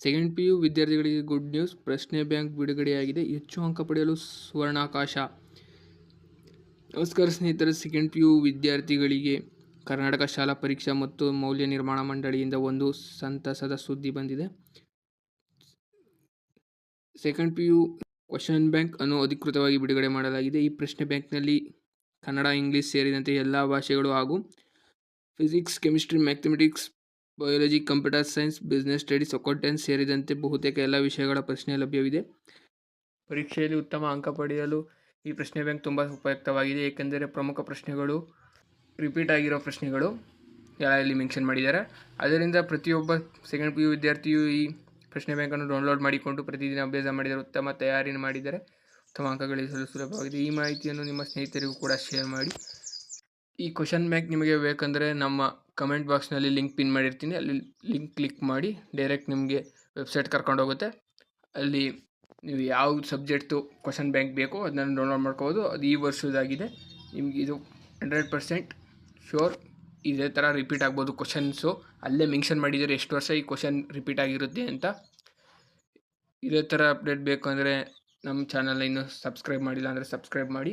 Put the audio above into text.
Second P U ವಿದ್ಯಾರ್ಥಿಗಳಿಗೆ good news, ಪ್ರಶ್ನೆ bank ಬಿಡುಗಡೆಯಾಗಿದೆ, ಹೆಚ್ಚು ಅಂಕ ಪಡೆಯಲು ಸುವರ್ಣಾವಕಾಶ. ನಮಸ್ಕಾರ ಸ್ನೇಹಿತರೆ, ಸೆಕೆಂಡ್ ಪಿ ಯು ವಿದ್ಯಾರ್ಥಿಗಳಿಗೆ ಕರ್ನಾಟಕ ಶಾಲಾ ಪರೀಕ್ಷಾ ಮತ್ತು ಮೌಲ್ಯ ನಿರ್ಮಾಣ ಮಂಡಳಿಯಿಂದ ಒಂದು ಸಂತಸದ ಸುದ್ದಿ ಬಂದಿದೆ. Second P U question bank ಅನ್ನು ಅಧಿಕೃತವಾಗಿ ಬಿಡುಗಡೆ ಮಾಡಲಾಗಿದೆ. ಈ ಪ್ರಶ್ನೆ ಬ್ಯಾಂಕ್ನಲ್ಲಿ ಕನ್ನಡ, ಇಂಗ್ಲಿಷ್ ಸೇರಿದಂತೆ ಎಲ್ಲ ಭಾಷೆಗಳು ಹಾಗೂ physics, chemistry, mathematics, biology, computer science, business studies, accountancy ಸೇರಿದಂತೆ ಬಹುತೇಕ ಎಲ್ಲ ವಿಷಯಗಳ ಪ್ರಶ್ನೆ ಲಭ್ಯವಿದೆ. ಪರೀಕ್ಷೆಯಲ್ಲಿ ಉತ್ತಮ ಅಂಕ ಪಡೆಯಲು ಈ ಪ್ರಶ್ನೆ ಬ್ಯಾಂಕ್ ತುಂಬ ಉಪಯುಕ್ತವಾಗಿದೆ. ಏಕೆಂದರೆ ಪ್ರಮುಖ ಪ್ರಶ್ನೆಗಳು ರಿಪೀಟ್ ಆಗಿರೋ ಪ್ರಶ್ನೆಗಳು ಎಲ್ಲ ಇಲ್ಲಿ ಮೆನ್ಷನ್ ಮಾಡಿದ್ದಾರೆ. ಅದರಿಂದ ಪ್ರತಿಯೊಬ್ಬ ಸೆಕೆಂಡ್ ಪಿ ಯು ವಿದ್ಯಾರ್ಥಿಯು ಈ ಪ್ರಶ್ನೆ ಬ್ಯಾಂಕನ್ನು ಡೌನ್ಲೋಡ್ ಮಾಡಿಕೊಂಡು ಪ್ರತಿದಿನ ಅಭ್ಯಾಸ ಮಾಡಿದರೆ ಉತ್ತಮ ತಯಾರಿ ಮಾಡಿದರೆ ಉತ್ತಮ ಅಂಕ ಗಳಿಸಲು ಸುಲಭವಾಗಿದೆ. ಈ ಮಾಹಿತಿಯನ್ನು ನಿಮ್ಮ ಸ್ನೇಹಿತರಿಗೂ ಕೂಡ ಶೇರ್ ಮಾಡಿ. ಈ ಕ್ವಶನ್ ಬ್ಯಾಂಕ್ ನಿಮಗೆ ಬೇಕಂದರೆ ನಮ್ಮ ಕಮೆಂಟ್ ಬಾಕ್ಸ್ನಲ್ಲಿ ಲಿಂಕ್ ಪಿನ್ ಮಾಡಿರ್ತೀನಿ. ಅಲ್ಲಿ ಲಿಂಕ್ ಕ್ಲಿಕ್ ಮಾಡಿ ಡೈರೆಕ್ಟ್ ನಿಮಗೆ ವೆಬ್ಸೈಟ್ ಕರ್ಕೊಂಡು ಹೋಗುತ್ತೆ. ಅಲ್ಲಿ ನೀವು ಯಾವ ಸಬ್ಜೆಕ್ಟ್ದು ಕ್ವಶನ್ ಬ್ಯಾಂಕ್ ಬೇಕೋ ಅದನ್ನು ಡೌನ್ಲೋಡ್ ಮಾಡ್ಕೋಬೋದು. ಅದು ಈ ವರ್ಷದಾಗಿದೆ. ನಿಮ್ಗೆ ಇದು 100% ಶ್ಯೂರ್ ಇದೇ ಥರ ರಿಪೀಟ್ ಆಗ್ಬೋದು ಕ್ವಶನ್ಸು. ಅಲ್ಲೇ ಮೆನ್ಷನ್ ಮಾಡಿದರೆ ಎಷ್ಟು ವರ್ಷ ಈ ಕ್ವಶನ್ ರಿಪೀಟ್ ಆಗಿರುತ್ತೆ ಅಂತ. ಇದೇ ಥರ ಅಪ್ಡೇಟ್ ಬೇಕು ಅಂದರೆ ನಮ್ಮ ಚಾನಲ್ನ ಇನ್ನೂ ಸಬ್ಸ್ಕ್ರೈಬ್ ಮಾಡಿಲ್ಲ ಅಂದರೆ ಸಬ್ಸ್ಕ್ರೈಬ್ ಮಾಡಿ.